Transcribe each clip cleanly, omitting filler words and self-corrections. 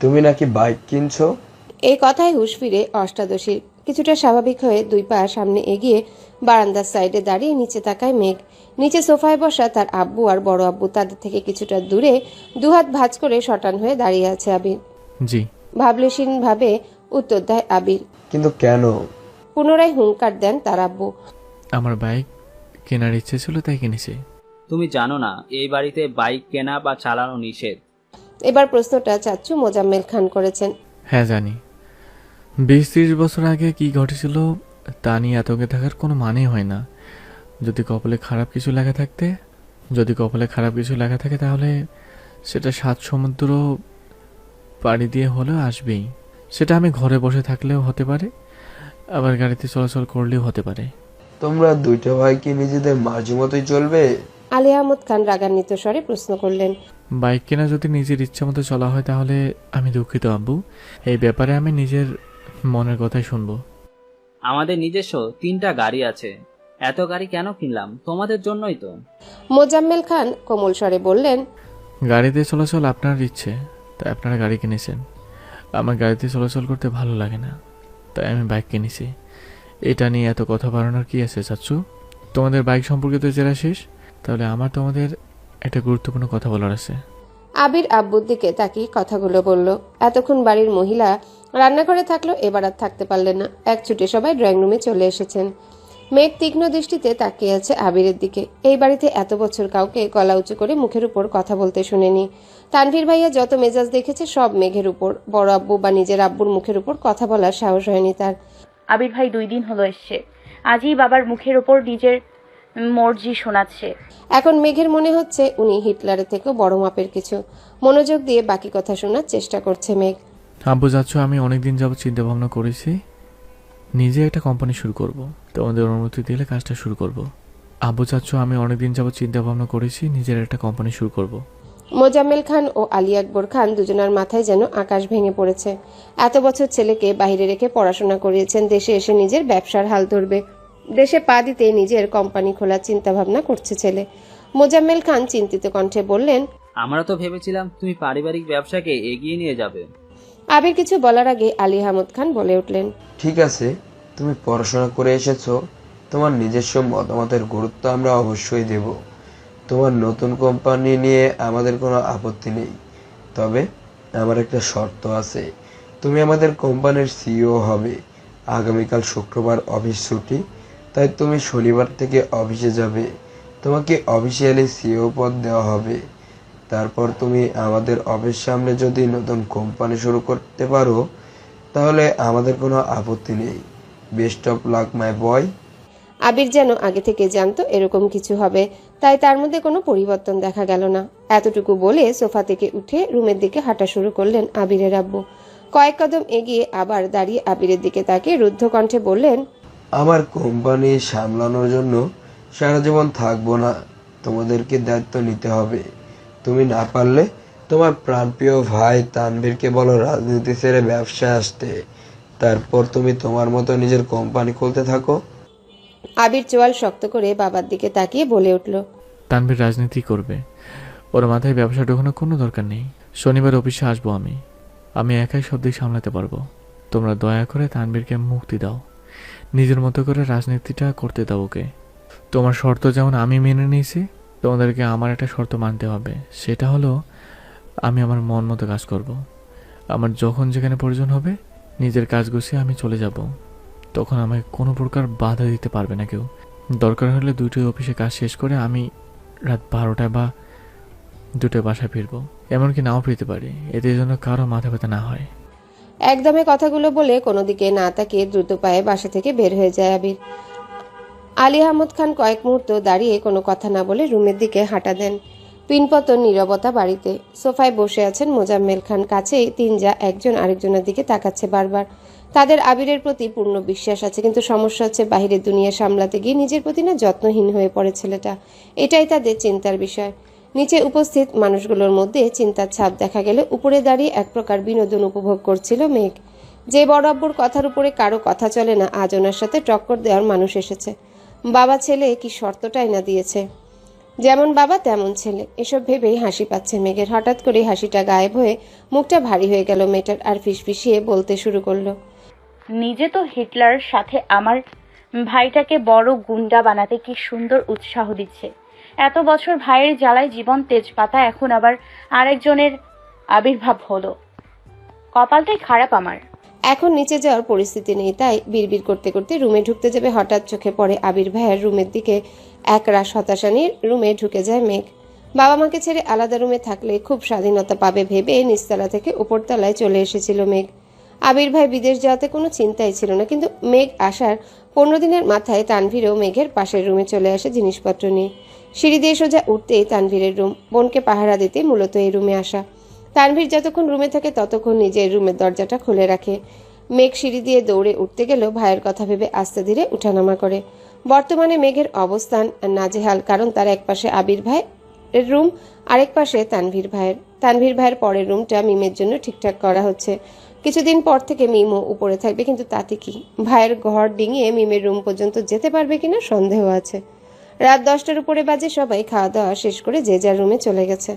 তুমি নাকি বাইক কিনছো? এই কথায় হুঁশ ফিরে অষ্টাদশীর। কিছুটা স্বাভাবিক হয়ে 2 পা সামনে এগিয়ে বারান্দার সাইডে দাঁড়িয়ে নিচে তাকায় মেঘ। নিচে সোফায় বসা তার আব্বু আর বড় আব্বু, তাদের থেকে কিছুটা দূরে দুহাত ভাঁজ করে শটান হয়ে দাঁড়িয়ে আছে আবির। জি। ভাবলেশীন ভাবে উত্তর দেয় আবির। কিন্তু কেন? পুনরায় হুঙ্কার দেন তার আব্বু। আমার বাইক কেনার ইচ্ছে ছিল, তাই কিনেছি। তুমি জানো না এই বাড়িতে বাইক কেনা বা চালানো নিষেধ? এবার প্রশ্নটা চাচ্চু মোজাম্মেল খান করেছেন। হ্যাঁ জানি। 20-30 বছর আগে কি ঘটেছিল তা নিয়ে আতঙ্কে থাকার কোনো মানেই হয় না। যদি কপালে খারাপ কিছু লেখা থাকে তাহলে সেটা 7 সমুদ্র পাড়ি দিয়ে হলেও আসবেই। সেটা আমি ঘরে বসে থাকলেও হতে পারে, আবার গাড়িতে চলাচল করলেও হতে পারে। তোমরা দুইটা ভাই কি নিজেদের মাঝে মতোই চলবে? আলী আহমদ খান রাগান্বিত স্বরে প্রশ্ন করলেন। বাইক কেনা যদি নিজের ইচ্ছা মতো চলা হয় তাহলে আমি দুঃখিত আব্বু। এই ব্যাপারে আমি নিজের মনের কথাই শুনবো। আমাদের নিজস্ব 3টা গাড়ি আছে। এত গাড়ি কেন কিনলাম? তোমাদের জন্যই তো। মোজাম্মেল খান কোমল স্বরে বললেন। গাড়িতে চলাচল আপনার ইচ্ছে, তাই আপনারা গাড়ি কিনেছেন। আমার গাড়িতে চলাচল করতে ভালো লাগে না, তাই আমি বাইক কিনেছি। এটা নিয়ে এত কথা বাড়ানোর কি আছে চাচ্চু? তোমাদের বাইক সম্পর্কে তো জেরা শেষ, তাহলে আমার তোমাদের একটা গুরুত্বপূর্ণ কথা বলার আছে। আবির আব্বুর দিকে তাকিয়ে কথাগুলো বলল। এতক্ষণ বাড়ির মহিলা রান্নাঘরে থাকলো, এবার আর থাকতে পারলেন না। এক ছুটে সবাই ড্রয়িং রুমে চলে এসেছেন। মেঘ তীক্ষ্ণ দৃষ্টিতে তাকিয়ে আছে আবিরের দিকে। এই বাড়িতে এত বছর কাউকে গলা উঁচু করে মুখের উপর কথা বলতে শুনেনি। তানভীর ভাইয়া যত মেজাজ দেখেছে সব মেঘের উপর। বড় আব্বু বা নিজের আব্বুর মুখের উপর কথা বলার সাহস হয়নি তার। আবির ভাই 2 দিন হলো এসছে, আজই বাবার মুখের ওপর নিজের মর্জি শোনাচ্ছে। এখন মেঘের মনে হচ্ছে উনি হিটলারের থেকেও বড় মাপের কিছু। মনোযোগ দিয়ে বাকি কথা শোনার চেষ্টা করছে মেঘ। আব্বু চাচ্চু, আমি অনেকদিন যাবত চিন্তা ভাবনা করেছি নিজে একটা কোম্পানি শুরু করব। তোমাদের অনুমতি দিলে কাজটা শুরু করব। আব্বু চাচ্চু, আমি অনেকদিন যাবত চিন্তা ভাবনা করেছি নিজের একটা কোম্পানি শুরু করব। মোজাম্মেল খান ও আলী আকবর খান দুজনের মাথায় যেন আকাশ ভেঙে পড়েছে। এত বছর ছেলেকে বাইরে রেখে পড়াশোনা করিয়েছেন, দেশে এসে নিজের ব্যবসার হাল ধরবে। দেশে পা দিতে নিজের কোম্পানি খোলার চিন্তা ভাবনা করছে ছেলে। মোজাম্মেল খান চিন্তিত কণ্ঠে বললেন। আমরা তো ভেবেছিলাম তুমি পারিবারিক ব্যবসাকে এগিয়ে নিয়ে যাবে। আবির কিছু বলার আগে আলী আহমদ খান বলে উঠলেন। ঠিক আছে, তুমি পড়াশোনা করে এসেছো, তোমার নিজস্ব মতামতের গুরুত্ব আমরা অবশ্যই দেব। তোমার নতুন কোম্পানি নিয়ে আমাদের কোনো আপত্তি নেই, তবে আমার একটা শর্ত আছে। তুমি আমাদের কোম্পানির সিইও হবে। আগামীকাল শুক্রবার অফিস ছুটি, তাই তুমি শনিবার থেকে অফিসে যাবে। তোমাকে অফিসিয়ালি সিইও পদ দেওয়া হবে। তারপর তুমি আমাদের অফিস সামনে যদি নতুন কোম্পানি শুরু করতে পারো তাহলে আমাদের কোনো আপত্তি নেই। বেস্ট অফ লাক মাই বয়। আবির যেন আগে থেকে জানতো এরকম কিছু হবে, তাই তার মধ্যে কোনো পরিবর্তন দেখা গেল না। এতটুকু বলে সোফা থেকে উঠে রুমের দিকে হাঁটা শুরু করলেন আবিরের আব্বু। কয়েক কদম এগিয়ে আবার দাঁড়িয়ে আবিরের দিকে তাকিয়ে রুদ্ধ কণ্ঠে বললেন। আমার কোম্পানি সামলানোর জন্য সারা জীবন থাকবো না, তোমাদেরকে দায়িত্ব নিতে হবে। তুমি না পারলে তোমার প্রাণপ্রিয় ভাই তানভীরকে বলো রাজনীতি ছেড়ে ব্যবসায় আসতে। তারপর তুমি তোমার মতো নিজের কোম্পানি খুলতে থাকো। আবির চোয়াল শক্ত করে বাবার দিকে তাকিয়ে বলে উঠল। তানভীর রাজনীতি করবে, ওর মাথায় ব্যবসা ঢোকানোর কোনো দরকার নেই। শনিবার অফিসে আসবো আমি একাই সব দিক সামলাতে পারবো। তোমরা দয়া করে তানভীরকে মুক্তি দাও, নিজের মতো করে রাজনীতিটা করতে দাও ওকে। তোমার শর্ত যেমন আমি মেনে নিয়েছি, তোমাদেরকে আমার একটা শর্ত মানতে হবে। সেটা হলো আমি আমার মন মতো কাজ করব। আমার যখন যেখানে প্রয়োজন হবে নিজের কাজ গুছিয়ে আমি চলে যাব। তখন আমাকে কোনো প্রকার বাধা দিতে পারবে না কেউ। দরকার হলে 2টোই অফিসে কাজ শেষ করে আমি রাত 12টায় বা 2টায় বাসায় ফিরবো। এমনকি নাও ফিরতে পারি, এতে যেন কারো মাথা ব্যথা না হয়। একদমে কথাগুলো বলে কোনো দিকে না তাকিয়ে দ্রুত পায়ে বাসা থেকে বের হয়ে যায় আবির। আলী আহমদ খান কয়েক মুহূর্ত দাঁড়িয়ে কোনো কথা না বলে রুমের দিকে হাঁটা দেন। পিনপতন নীরবতা বাড়িতে। সোফায় বসে আছেন মোজাম্মেল খান। কাছেই 3 যা একজন আরেকজনের দিকে তাকাচ্ছে বারবার। তাদের আবিরের প্রতি পূর্ণ বিশ্বাস আছে, কিন্তু সমস্যা হচ্ছে বাহিরের দুনিয়া সামলাতে গিয়ে নিজের প্রতি না যত্নহীন হয়ে পড়ে ছেলেটা। এটাই তাদের চিন্তার বিষয়। নিচে উপস্থিত মানুষগুলোর মধ্যে চিন্তার ছাপ দেখা গেলে উপরে দাঁড়িয়ে এক প্রকার বিনোদন উপভোগ করছিল মেঘ। যে বড় আব্বুর কথার উপরে কারো কথা চলে না, আজ ওনার সাথে টক্কর দেওয়ার মানুষ এসেছে। বাবা ছেলে কি শর্তটাই না দিয়েছে। যেমন বাবা তেমন ছেলে। এসব ভেবেই হাসি পাচ্ছে মেঘের। হঠাৎ করে হাসিটা গায়েব হয়ে মুখটা ভারী হয়ে গেল মেয়েটার, আর ফিসফিসিয়ে বলতে শুরু করলো। নিজে তো হিটলার সাথে আমার ভাইটাকে বড় গুন্ডা বানাতে কি সুন্দর উৎসাহ দিচ্ছে। এত বছর ভাইয়ের জ্বালায় জীবন তেজপাতা, এখন আবার আরেকজনের আবির্ভাব হলো। কপালটাই খারাপ আমার। এখন নিচে যাওয়ার পরিস্থিতি নেই, তাই বিড়বিড় করতে করতে রুমে ঢুকতে যাবে। হঠাৎ চোখে পড়ে আবির ভাইয়ের রুমের দিকে। এক রাশ হতাশা নিয়ে রুমে ঢুকে যায় মেঘ। বাবা মাকে ছেড়ে আলাদা রুমে থাকলে খুব স্বাধীনতা পাবে ভেবে নিচতলা থেকে উপরতলায় চলে এসেছিল মেঘ। আবির ভাই বিদেশ যাওয়াতে কোনো চিন্তাই ছিল না, কিন্তু মেঘ আসার 15 দিনের মাথায় তানভীরও মেঘের পাশের রুমে চলে আসে জিনিসপত্র নিয়ে। সিঁড়ি দিয়ে সোজা উঠতেই তানভীরের রুম। বোনকে পাহারা দিতে মূলত এই রুমে আসা। তানভীর যতক্ষণ রুমে থাকে ততক্ষণ নিজের রুমের দরজাটা খুলে রাখে। মেঘ সিঁড়ি দিয়ে দৌড়ে উঠতে গেলেও ভাইয়ের কথা ভেবে আস্তে ধীরে উঠানামা করে। বর্তমানে মেঘের অবস্থান নাজেহাল, কারণ তার একপাশে আবির ভাইয়ের রুম, আরেক পাশে তানভীর ভাইয়ের। তানভীর ভাইয়ের পরের রুমটা মিমের জন্য ঠিকঠাক করা হচ্ছে। কিছুদিন পর থেকে মিমও উপরে থাকবে, কিন্তু তাতে কি, ভাইয়ের ঘর ডিঙিয়ে মিমের রুম পর্যন্ত যেতে পারবে কিনা সন্দেহ আছে। রাত 10টার উপরে বাজে। সবাই খাওয়া দাওয়া শেষ করে যে যার রুমে চলে গেছে।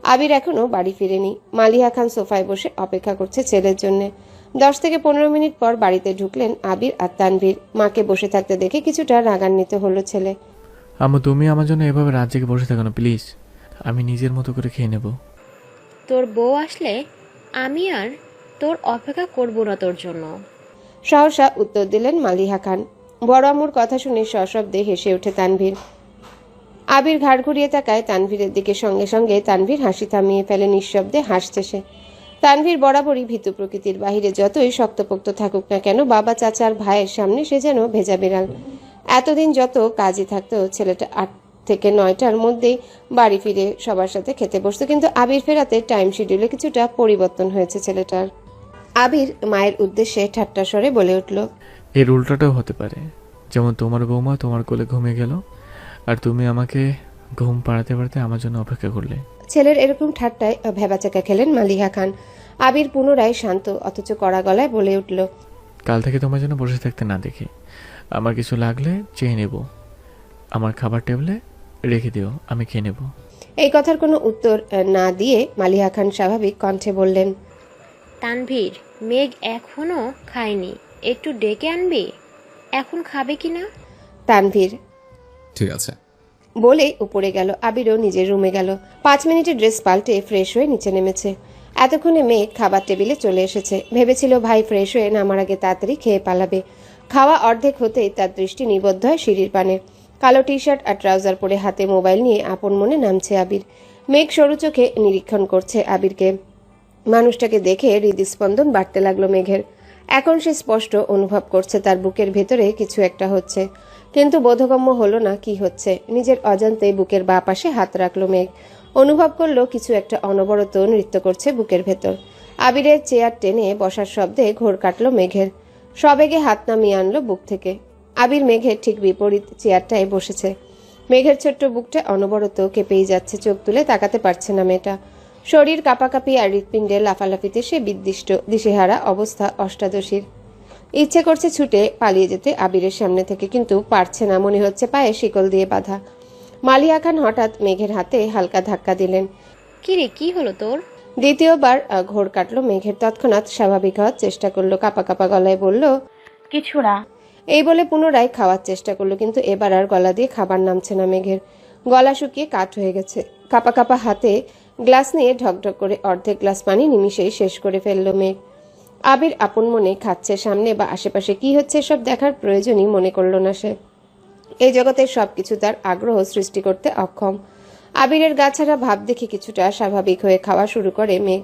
আবির এখনো বাড়ি ফিরেনি। মালিহা খান সোফায় বসে অপেক্ষা করছে ছেলের জন্য। 10 থেকে 15 মিনিট পর বাড়িতে ঢুকলেন আবির আর তানভীর। মাকে বসে থাকতে দেখে কিছুটা রাগান্বিত হলো ছেলে। আম্মু, তুমি আমার জন্য এভাবে রাত জেগে বসে থাকো না প্লিজ। আমি নিজের মতো করে খেয়ে নেব। তোর বউ আসলে আমি আর তোর অপেক্ষা করব না তোর জন্য। সহসা উত্তর দিলেন মালিহা খান। বড় আম্মুর কথা শুনে সশব্দে হেসে ওঠে তানভীর। আবির ঘাড় ঘুরিয়ে তাকায় তানভীরের দিকে। সঙ্গে সঙ্গে তানভীর হাসি থামিয়ে ফেলে। নিঃশব্দে হাসছে সে। তানভীর বরাবরই ভীতু প্রকৃতির। বাহিরে যতই শক্তপোক্ত থাকুক না কেন, বাবা চাচা আর ভাইয়ের সামনে সে যেন ভেজা বিড়াল। এতদিন যত কাজই থাকতো, ছেলেটা 8 থেকে 9টার মধ্যেই বাড়ি ফিরে সবার সাথে খেতে বসতো, কিন্তু আবির ফেরাতে টাইম শিডিউলে কিছুটা পরিবর্তন হয়েছে ছেলেটার। আবির মায়ের উদ্দেশ্যে ঠাট্টা স্বরে বলে উঠল, এর উল্টাটাও হতে পারে। যেমন তোমার বৌমা তোমার কোলে ঘুমিয়ে গেল, আর তুমি আমাকে ঘুম পাড়াতে পাড়াতে আমার জন্য অপেক্ষা করলে। ছেলের এরকম ঠাট্টায় ভেবাচাকা খেলেন মালিহা খান। আবির পুনরায় শান্ত অথচ কড়া গলায় বলে উঠল, কাল থেকে তোমার জন্য বসে থাকতে না দেখি। আমার কিছু লাগলে চেয়ে নেব, আমার খাবার টেবিলে রেখে দিও, আমি খেয়ে নেব। এই কথার কোনো উত্তর না দিয়ে মালিহা খান স্বাভাবিক কণ্ঠে বললেন, তানভীর, মেঘ এখনো খায়নি, একটু ডেকে আনবি? এখন খাবে কি না? তানভীর ঠিক আছে। বলেই উপরে গেল। আবিরও নিজের রুমে গেল। 5 মিনিটে ড্রেস পাল্টে ফ্রেশ হয়ে নিচে নেমেছে। এতক্ষণে মেঘ খাবার টেবিলে চলে এসেছে। ভেবেছিল ভাই ফ্রেশ হয়ে নামার আগে তাড়াতাড়ি খেয়ে পালাবে। খাওয়া অর্ধেক হতেই তার দৃষ্টি নিবদ্ধ হয় সিঁড়ির পানে। কালো টি শার্ট আর ট্রাউজার পরে হাতে মোবাইল নিয়ে আপন মনে নামছে আবির। মেঘ সরু চোখে নিরীক্ষণ করছে আবিরকে। মানুষটাকে দেখে হৃদস্পন্দন বাড়তে লাগলো মেঘের। এখন সে স্পষ্ট অনুভব করছে তার বুকের ভেতরে কিছু একটা হচ্ছে, কিন্তু বোধগম্য হলো না কি হচ্ছে। নিজের অজান্তে বুকের বাঁ পাশে হাত রাখলো মেঘ। অনুভব করলো কিছু একটা অনবরত নৃত্য করছে বুকের ভেতর। আবিরের চেয়ার টেনে বসার শব্দে ঘোর কাটলো মেঘের। সবেগে হাত নামিয়ে আনলো বুক থেকে। আবির মেঘের ঠিক বিপরীত চেয়ারটায় বসেছে। মেঘের ছোট্ট বুকটা অনবরত কেঁপেই যাচ্ছে। চোখ তুলে তাকাতে পারছে না মেয়েটা। শরীর কাঁপাকাঁপি আর হৃৎপিণ্ডে লাফালাফিতে সে বিদ্দিষ্ট, দিশেহারা অবস্থা অষ্টাদশীর। ইচ্ছে করছে ছুটে পালিয়ে যেতে আবিরের সামনে থেকে, কিন্তু পারছে না। মনে হচ্ছে পায়ে শিকল দিয়ে বাঁধা। মালিহা খান হঠাৎ মেঘের হাতে হালকা ধাক্কা দিলেন। কি রে, কি হলো তোর? দ্বিতীয়বার ঘোর কাটলো মেঘের। তৎক্ষণাৎ স্বাভাবিক হওয়ার চেষ্টা করলো। কাঁপা কাঁপা গলায় বলল, কিছু না। এই বলে পুনরায় খাওয়ার চেষ্টা করলো, কিন্তু এবার আর গলা দিয়ে খাবার নামছে না মেঘের। গলা শুকিয়ে কাঠ হয়ে গেছে। কাঁপা কাঁপা হাতে গ্লাস নিয়ে ঢকঢক করে অর্ধেক গ্লাস পানি নিমিষেই শেষ করে ফেললো মেঘ। আবির আপন মনে খাচ্ছে। সামনে বা আশেপাশে কি হচ্ছে সব দেখার প্রয়োজনই মনে করল না সে। এই জগতের সবকিছু তার আগ্রহ সৃষ্টি করতে অক্ষম। আবিরের গাছাড়া ভাব দেখে কিছুটা স্বাভাবিক হয়ে খাওয়া শুরু করে মেঘ।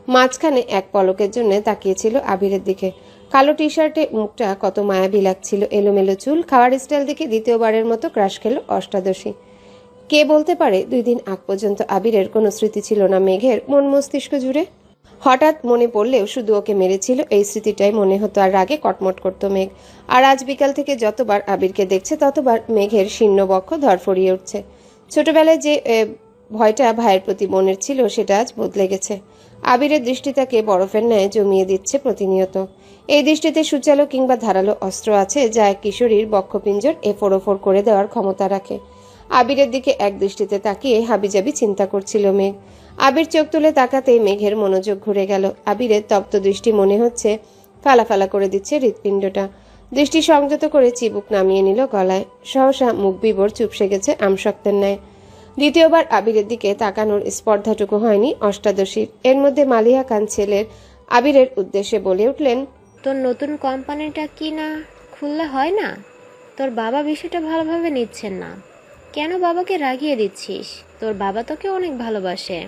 মাঝখানে এক পলকের জন্য তাকিয়েছিল আবিরের দিকে। কালো টি শার্টে মুখটা কত মায়াবী লাগছিল। এলোমেলো চুল, খাওয়ার স্টাইল দেখে দ্বিতীয়বারের মতো ক্রাশ খেল অষ্টাদশী। কে বলতে পারে 2 দিন আগ পর্যন্ত আবিরের কোনো স্মৃতি ছিল না মেঘের মন মস্তিষ্ক জুড়ে। হঠাৎ মনে পড়লেও শুধু ওকে মেরেছিল এই স্মৃতিটাই মনে হতো, আর রাগে কটমট করত মেঘ। আর আজ বিকাল থেকে যতবার আবিরকে দেখছে ততবার মেঘের শীর্ণ বক্ষ ধরফরিয়ে উঠছে। ছোটবেলায় যে ভয়টা ভাইয়ের প্রতি মনের ছিল সেটা আজ বদলে গেছে। আবিরের দৃষ্টি তাকে বরফের ন্যায় জমিয়ে দিচ্ছে প্রতিনিয়ত। এই দৃষ্টিতে সুচালো কিংবা ধারালো অস্ত্র আছে, যা এক কিশোরীর বক্ষপিঞ্জর এফোড় ওফোড় করে দেওয়ার ক্ষমতা রাখে। আবিরের দিকে এক দৃষ্টিতে তাকিয়ে হাবিজাবি চিন্তা করছিল মেঘ। আবির চোখ তুলে তাকাতেই মেঘের মনোযোগ ঘুরে গেল। আবিরের তপ্ত দৃষ্টি মনে হচ্ছে ফালা ফালা করে দিচ্ছে হৃৎপিণ্ডটা। দৃষ্টি সংযত করে চিবুক নামিয়ে নিল গলায়। সহসা মুখ বিবর চুপসে গেছে আমশক্তের ন্যায়। দ্বিতীয়বার আবিরের দিকে তাকানোর স্পর্ধাটুকু হয়নি অষ্টাদশীর। এর মধ্যে মালিহা খান ছেলের আবিরের উদ্দেশ্যে বলে উঠলেন, তোর নতুন কোম্পানিটা কি না খুললে হয় না? তোর বাবা বিষয়টা ভালোভাবে নিচ্ছেন না, কেন বাবাকে রাগিয়ে দিচ্ছিস? তোর বাবা তোকে অনেক ভালোবাসে।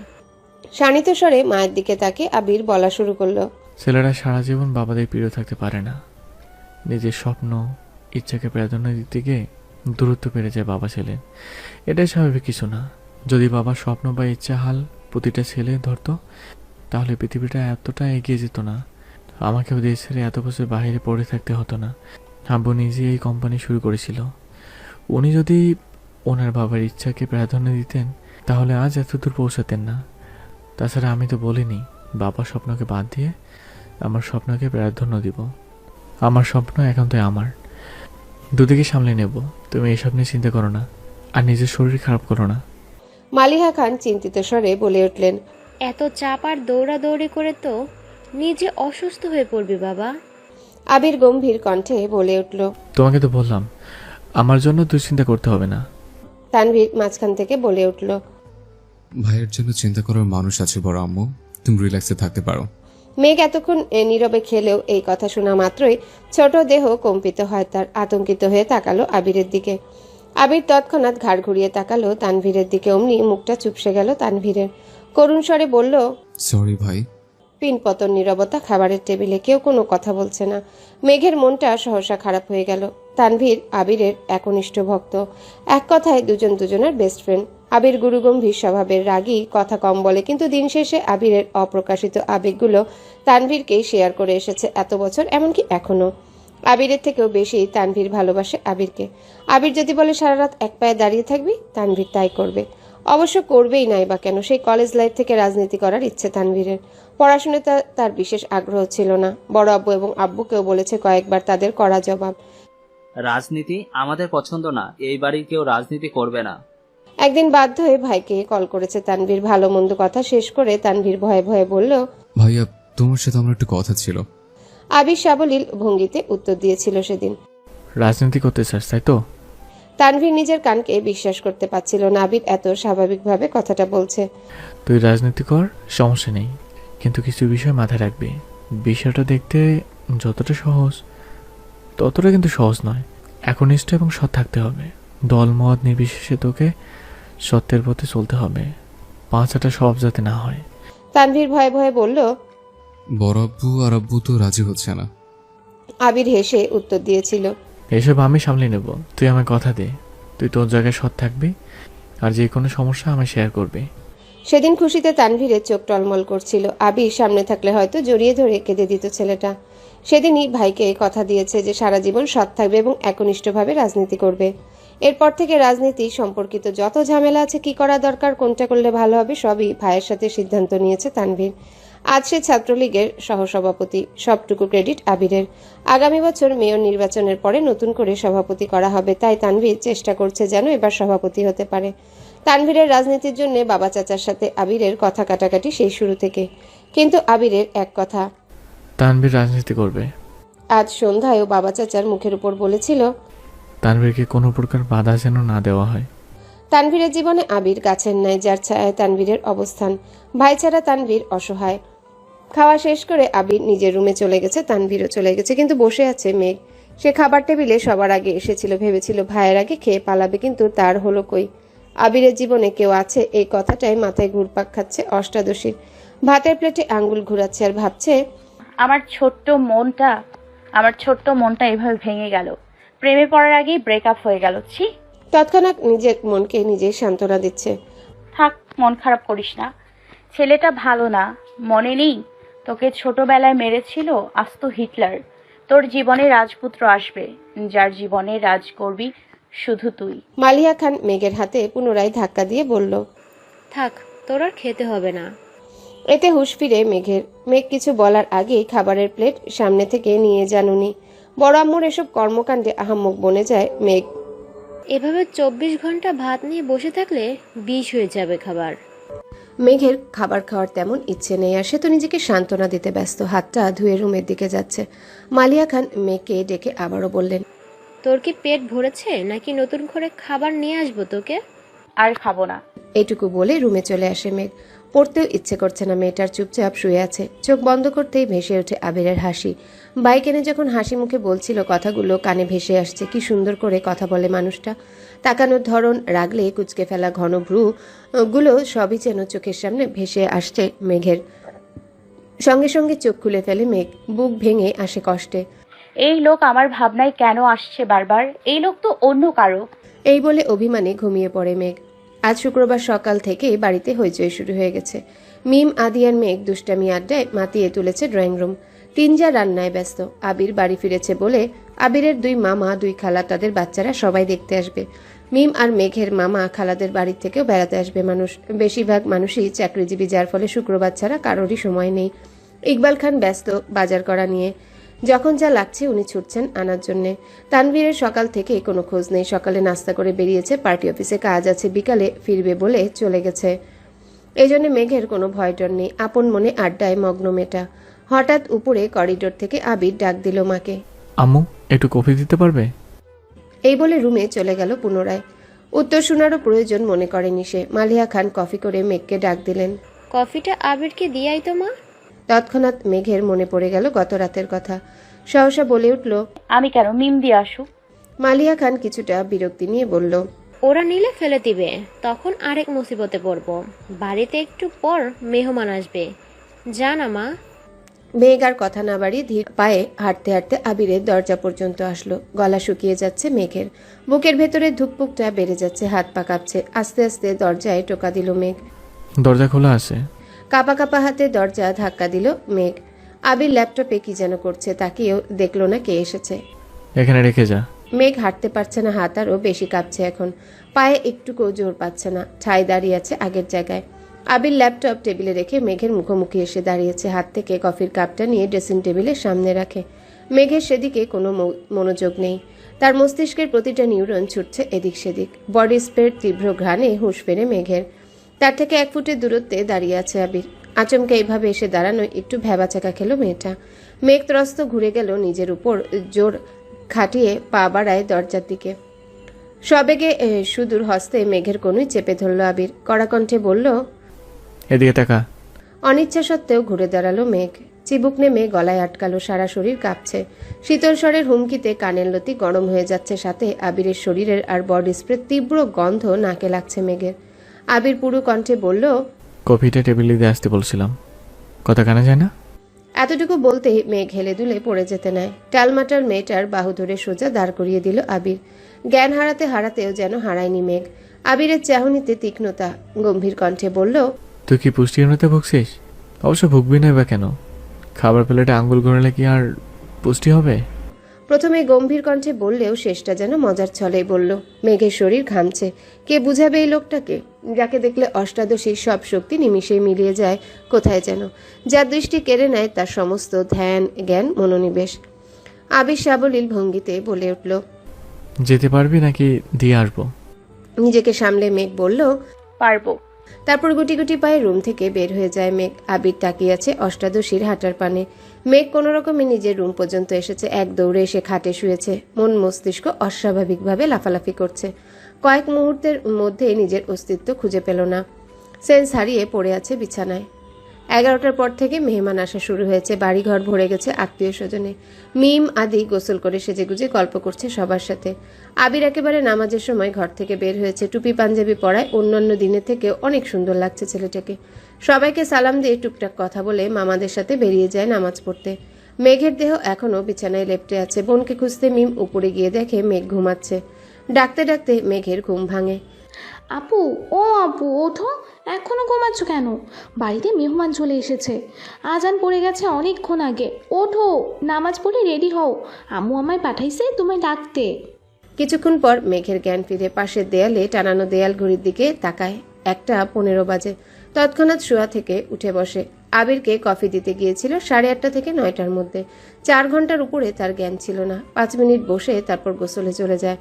শানিত স্বরে মায়ের দিকে তাকে আবির বলা শুরু করলো, ছেলেরা সারা জীবন বাবাদের প্রিয় থাকতে পারে না। নিজের স্বপ্ন ইচ্ছাকে প্রাধান্য দিতে গিয়ে দূরত্ব বেড়ে যায় বাবা ছেলে। এটাই স্বাভাবিক কিছু না। যদি বাবার স্বপ্ন বা ইচ্ছা হাল প্রতিটা ছেলে ধরতো, তাহলে পৃথিবীটা এতটা এগিয়ে যেত না। আমাকেও দেশ ছেড়ে এত বছর বাইরে পড়ে থাকতে হতো না। আব্বু নিজে এই কোম্পানি শুরু করেছিল। উনি যদি ওনার বাবার ইচ্ছাকে প্রাধান্য দিতেন, তাহলে আজ এত দূর পৌঁছাতেন না। তাছাড়া আমি তো বলিনি বাবার স্বপ্নকে বাদ দিয়ে আমার স্বপ্নকে প্রাধান্য দিব। আমার স্বপ্ন এখন তো আমার, দুদিকে সামলে নেব। তুমি এসব নিয়ে চিন্তা করো না, আর নিজের শরীর খারাপ করো না। মালিহা খান চিন্তিত স্বরে বলে উঠলেন, এত চাপ আর দৌড়াদৌড়ি করে তো নিজে অসুস্থ হয়ে পড়বি বাবা। আবির গম্ভীর কণ্ঠে বলে উঠল। তোমাকে তো বললাম আমার জন্য দুশ্চিন্তা করতে হবে না। তানভীর মাঝখান থেকে বলে উঠল, ভাইয়ের জন্য চিন্তা করার মানুষ আছে বড় আম্মু, তুমি রিল্যাক্সে থাকতে পারো। মেঘ এতক্ষণ নীরবে খেলেও এই কথা শোনা মাত্রই ছোট দেহ কম্পিত হয় তার। আতঙ্কিত হয়ে তাকালো আবিরের দিকে। আবির তৎক্ষণাৎ ঘাড় ঘুরিয়ে তাকালো তানভীরের দিকে। অমনি মুখটা চুপসে গেল তানভীরের। করুণ স্বরে বলল, সরি ভাই। পিনপতন নীরবতা খাবারের টেবিলে, কেউ কোনো কথা বলছে না। মেঘের মনটা সহসা খারাপ হয়ে গেল। তানভীর আবিরের একনিষ্ঠ ভক্ত, এক কথায় দুজন দুজনের বেস্ট ফ্রেন্ড। আবির গুরুগম্ভীর স্বভাবের, রাগী, কথা কম বলে, কিন্তু দিন শেষে আবিরের অপ্রকাশিত আবেগগুলো তানভীরকেই শেয়ার করে এসেছে এত বছর, এমনকি এখনো। আবিরের থেকেও বেশি তানভীর ভালোবাসে আবিরকে। আবির যদি বলে সারা রাত এক পায়ে দাঁড়িয়ে থাকবি, তানভীর তাই করবে। অবশ্য করবেই নাই বা কেন, সেই কলেজ লাইফ থেকে রাজনীতি করার ইচ্ছে তানভীরের। পড়াশোনায় তার বিশেষ আগ্রহ ছিল না। বড় আব্বু এবং আব্বুকেও বলেছে কয়েকবার, তাদের কড়া জবাব। রাজনীতি আমাদের পছন্দ না, এই বাড়ির কেউ রাজনীতি করবে না। একদিন বাধ্য হয়ে ভাইকে কল করেছে তানভীর। ভালো মন্দ কথা শেষ করে তানভীর ভয়ে ভয়ে বলল, ভাইয়া তোমার সাথে আমার একটু কথা ছিল। আবির সাবলীল ভঙ্গিতে উত্তর দিয়েছিল সেদিন। রাজনীতি করতে চাস তাই তো? তানভীর নিজের কানকে বিশ্বাস করতে পারছিল না আবির এত স্বাভাবিকভাবে কথাটা বলছে। তুই রাজনীতি কর, সমস্যা নেই, কিন্তু কিছু বিষয় মাথায় রাখবি। বিষয়টা দেখতে যতটা সহজ, ততটা কিন্তু সহজ নয়। একনিষ্ঠ এবং সৎ থাকতে হবে। দল মত নির্বিশেষে তোকে সত্যের পথে চলতে হবে। পাঁচাটা স্বভাব যাতে না হয়। তানভীর ভয়ে ভয়ে বলল, বড় আব্বু আর আব্বু তো রাজি হচ্ছে না। আবির হেসে উত্তর দিয়েছিল, এসব আমি সামলে নেব, তুই আমায় কথা দে। তুই তোর জায়গায় সৎ থাকবি, আর যে কোনো সমস্যা আমায় শেয়ার করবি। সেদিন খুশিতে তানভীরের চোখ টলমল করছিল। আবির সামনে থাকলে হয়তো জড়িয়ে ধরে কেঁদে দিত ছেলেটা। সেদিনই ভাইকে কথা দিয়েছে যে সারা জীবন সৎ থাকবে এবং একনিষ্ঠভাবে রাজনীতি করবে। এরপর থেকে রাজনীতি সম্পর্কিত যত ঝামেলা আছে, কি করা দরকার, কোনটা করলে ভালো হবে, সবই ভাইয়ের সাথে সিদ্ধান্ত নিয়েছে তানভীর। আজ সে ছাত্রলীগের সহসভাপতি। সবটুকু ক্রেডিট আবিরের। আগামী বছর মেয়র নির্বাচনের পরে নতুন করে সভাপতি করা হবে, তাই তানভীর চেষ্টা করছে যেন এবার সভাপতি হতে পারে। তানভীরের রাজনীতির জন্য বাবা চাচার সাথে আবিরের কথা কাটাকাটি সেই শুরু থেকে। কিন্তু আবিরের এক কথা, তানভীর রাজনীতি করবে। আজ সন্ধ্যায়ও বাবা চাচার মুখের উপর বলেছিল, তানভীরকে কোনো প্রকার বাধা যেন না দেওয়া হয়। তানভীরের জীবনে আবির গাছের ন্যায়, যার ছায়ায় তানভীরের অবস্থান। ভাই ছাড়া তানভীর অসহায়। খাওয়া শেষ করে আবির নিজের রুমে চলে গেছে, তানভীরও চলে গেছে, কিন্তু বসে আছে মেঘ। সে খাবার টেবিলে সবার আগে এসেছিল, ভেবেছিল ভাইয়ের আগে খেয়ে পালাবে, কিন্তু তার হলো কই। আবিরের জীবনে কেউ আছে, এই কথাটাই মাথায় ঘুরপাক খাচ্ছে অষ্টাদশীর। ভাতের প্লেটে আঙ্গুল ঘুরাচ্ছে আর ভাবছে, আমার ছোট্ট মনটা এভাবে ভেঙে গেল। প্রেমে পড়ার আগেই ব্রেকআপ হয়ে গেল। ছি। তৎক্ষণাৎ নিজের মনকে নিজেই সান্ত্বনা দিচ্ছে। থাক, মন খারাপ করিস না। ছেলেটা ভালো না, মনে নেই তোকে ছোটবেলায় মেরেছিল আস্ত হিটলার। তোর জীবনে রাজপুত্র আসবে, যার জীবনে রাজ করবি শুধু তুই। মালিয়া খান মেঘের হাতে পুনরায় ধাক্কা দিয়ে বলল, থাক, তোর আর খেতে হবে না। এতে হুঁশ ফিরে মেঘের। মেঘ কিছু বলার আগেই খাবারের প্লেট সামনে থেকে নিয়ে জানুনি। বড় আম্মুর এসব কর্মকাণ্ডে আহাম্মক বনে যায় মেঘ। এভাবে 24 ঘন্টা ভাত নিয়ে বসে থাকলে বিষ হয়ে যাবে খাবার। মেঘের খাবার খাওয়ার তেমন ইচ্ছে নেই আর সে তো নিজেকে সান্ত্বনা দিতে ব্যস্ত। হাতটা ধুয়ে রুমের দিকে যাচ্ছে। মালিয়া খান মেঘকে ডেকে আবারও বললেন, তোর কি পেট ভরেছে নাকি নতুন করে খাবার নিয়ে আসবো তোকে? আর খাবো না। এইটুকু বলে রুমে চলে আসে মেঘ। পড়তেও ইচ্ছে করছে না, মেয়েটার চুপচাপ শুয়ে আছে। চোখ বন্ধ করতেই ভেসে ওঠে আবিরের হাসি। বাইক এনে যখন হাসি মুখে বলছিল কথাগুলো কানে ভেসে আসছে। কি সুন্দর করে কথা বলে মানুষটা। তাকানোর ধরন, রাগলে কুচকে ফেলা ঘন ভ্রু গুলো সবই যেন চোখের সামনে ভেসে আসছে মেঘের। সঙ্গে সঙ্গে চোখ খুলে ফেলে মেঘ। বুক ভেঙে আসে কষ্টে। এই লোক আমার ভাবনায় কেন আসছে বারবার? এই লোক তো অন্য কারো। এই বলে অভিমানে ঘুমিয়ে পড়ে মেঘ। আজ শুক্রবার সকাল থেকে বাড়িতে হইচই শুরু হয়ে গেছে। মিম, আদি আর মেঘ দুষ্টামি আড্ডায় মাতিয়ে তুলেছে ড্রয়িং রুম। তিনজা রান্নায় ব্যস্ত। আবির বাড়ি ফিরেছে বলে আবিরের 2 মামা 2 খালা, তাদের বাচ্চারা সবাই দেখতে আসবে। মিম আর মেঘের মামা খালাদের বাড়ি থেকেও বেড়াতে আসবে মানুষ। বেশিরভাগ মানুষই চাকরিজীবী, যার ফলে শুক্রবার ছাড়া কারোরই সময় নেই। ইকবাল খান ব্যস্ত বাজার করা নিয়ে। যখন যা লাগছে উনি ছুটছেন আনার জন্যে। তানভীরের সকাল থেকে কোনো খোঁজ নেই। সকালে নাস্তা করে বেরিয়েছে, পার্টি অফিসে কাজ আছে, বিকালে ফিরবে বলে চলে গেছে। এই জন্য মেঘের কোনো ভয় ডর নেই। আপন মনে আড্ডায় মগ্ন মেয়েটা। হঠাৎ উপরে করিডোর থেকে আবির ডাক দিল মাকে। আম্মু, একটু কফি দিতে পারবে? এই বলে রুমে চলে গেল পুনরায়। উত্তর শোনারও প্রয়োজন মনে করেনি সে। মালিয়া খান কফি করে মেঘকে ডাক দিলেন। কফিটা আবিরকে দিয়াই তো মা। তৎক্ষণাৎ মেঘের মনে পড়ে গেল গত রাতের কথা। সহসা বলে উঠল, আমি কেন? মিম দিয়ে আসুক। মালিয়া খান কিছুটা বিরক্তি নিয়ে বলল, ওরা নিলে ফেলে দিবে, তখন আরেক মুসিবতে পড়ব। বাড়িতে একটু পর মেহমান আসবে, জানা মা। মেঘ আর কথা না বাড়িয়ে ধীর পায়ে হাঁটতে হাঁটতে আবিরের দরজা পর্যন্ত আসলো। গলা শুকিয়ে যাচ্ছে মেঘের। বুকের ভেতরে ধুকপুকটা বেড়ে যাচ্ছে, হাত পা কাঁপছে। আস্তে আস্তে দরজায় টোকা দিল মেঘ। দরজা খোলা আছে। কাপা কাপা হাতে দরজা ধাক্কা দিল মেঘ। আবির ল্যাপটপে কি যেন করছে, তাকিয়েও দেখলো না কে এসেছে। এখানে রেখে যা। মেঘ হাঁটতে পারছে না, হাত আরও বেশি কাঁপছে এখন। পায়ে একটুকুও জোর পাচ্ছে না, ঠাই দাঁড়িয়ে আছে আগের জায়গায়। আবির ল্যাপটপ টেবিলে রেখে মেঘের মুখোমুখি এসে দাঁড়িয়েছে। হাত থেকে কফির কাপটা নিয়ে ড্রেসিং টেবিলের সামনে রাখে। মেঘের সেদিকে কোনো মনোযোগ নেই। তার মস্তিষ্কের প্রতিটা নিউরন ছুটছে এদিক সেদিক। বডি স্প্রের তীব্র ঘ্রাণে হুঁশ ফেরে মেঘের। তার থেকে 1 ফুটের দূরত্বে দাঁড়িয়ে আছে আবির। আচমকা এইভাবে এসে দাঁড়ানোয় একটু ভ্যাবাচাকা খেলো মেয়েটা। মেঘ ত্রস্ত ঘুরে গেল নিজের উপর, জোর খাটিয়ে পা বাড়ায় দরজার দিকে। সবেগে সুদূর হস্তে মেঘের কোণই চেপে ধরল আবির। কড়াকণ্ঠে বলল, এদিকে তাকা। অনিচ্ছা সত্ত্বেও ঘুরে দাঁড়ালো মেঘ। চিবুক নেমে গলায় আটকালো, সারা শরীর কাঁপছে। শীতল স্বরের হুমকিতে কানের লতি গরম হয়ে যাচ্ছে, সাথে আবিরের শরীরের আর বডি স্প্রে তীব্র গন্ধ নাকে লাগছে মেঘের। আবির পুরো কণ্ঠে বলল, কফিটা টেবিলে দিয়ে আসতে বলছিলাম, কথা কানা যায় না? এতটুকু বলতেই মেঘ হেলে দুলে পড়ে যেতে নেয়। টালমাটার মেয়েটার বাহু ধরে সোজা দাঁড় করিয়ে দিল আবির। জ্ঞান হারাতে হারাতেও যেন হারায়নি মেঘ। আবিরের চাহনিতে তীক্ষ্ণতা। গম্ভীর কণ্ঠে বলল, তুই কি পুষ্টিহীনতা ভুগছিস? অবশ্য ভুগবি না বা কেন? খাবার প্লেটে আঙ্গুল ঘোরালে কি আর পুষ্টি হবে? প্রথমে গম্ভীর কণ্ঠে বললেও শেষটা যেন মজার ছলেই বলল। মেঘের শরীর ঘামছে। কে বুঝাবে এই লোকটাকে, যাকে দেখলে অষ্টাদশীর সব শক্তি নিমিষেই মিলিয়ে যায় কোথায় যেন, যার দৃষ্টি কেড়ে নেয় তার সমস্ত ধ্যান জ্ঞান মনোনিবেশ। আবির সাবলীল ভঙ্গিতে বলে উঠল, যেতে পারবি নাকি দিয়ে আসবো? নিজেকে সামলে মেঘ বলল, পারবো। তারপর গুটি গুটি পায়ে রুম থেকে বের হয়ে যায় মেঘ। আবির তাকিয়ে আছে অষ্টাদশীর হাঁটার পানে। মেঘ কোনো রকমে নিজের রুম পর্যন্ত এসেছে। এক দৌড়ে এসে খাটে শুয়েছে। মন মস্তিষ্ক অস্বাভাবিকভাবে লাফালাফি করছে। কয়েক মুহূর্তের মধ্যে নিজের অস্তিত্ব খুঁজে পেল না। সেন্স হারিয়ে পড়ে আছে বিছানায়। 11টার পর থেকে মেহমান আসা শুরু হয়েছে। বাড়িঘর ভরে গেছে আত্মীয় স্বজনে। মিম আদি গোসল করে সেজেগুজে গল্প করছে সবার সাথে। আবির একেবারে নামাজের সময় ঘর থেকে বের হয়েছে। টুপি পাঞ্জাবি পরায় অন্যান্য দিনের থেকে অনেক সুন্দর লাগছে ছেলেটাকে। সবাইকে সালাম দিয়ে টুকটাক কথা বলে মামাদের সাথে বেরিয়ে যায় নামাজ পড়তে। মেঘের দেহ এখনো বিছানায় লেপ্টে আছে। বোনকে খুঁজতে মিম উপরে গিয়ে দেখে মেঘ ঘুমাচ্ছে। ডাকতে ডাকতে মেঘের ঘুম ভাঙে। আপু, ও আপু ওঠো, এখনো ঘুমাচ্ছ কেন? বাড়িতে মেহমান চলে এসেছে। আজান পড়ে গেছে অনেকক্ষণ আগে। ওঠো, নামাজ পড়ে রেডি হও, আম্মু আমায় পাঠাইছে তোমায় ডাকতে। কিছুক্ষণ পর মেঘের জ্ঞান ফিরে পাশের দেয়ালে টানানো দেয়াল ঘড়ির দিকে তাকায়। 1:15 বাজে। তৎক্ষণাৎ শোয়া থেকে উঠে বসে। আবিরকে কফি দিতে গিয়েছিল 8:30 থেকে 9টার মধ্যে। 4 ঘন্টার উপরে তার জ্ঞান ছিল না। 5 মিনিট বসে তারপর গোসলে চলে যায়।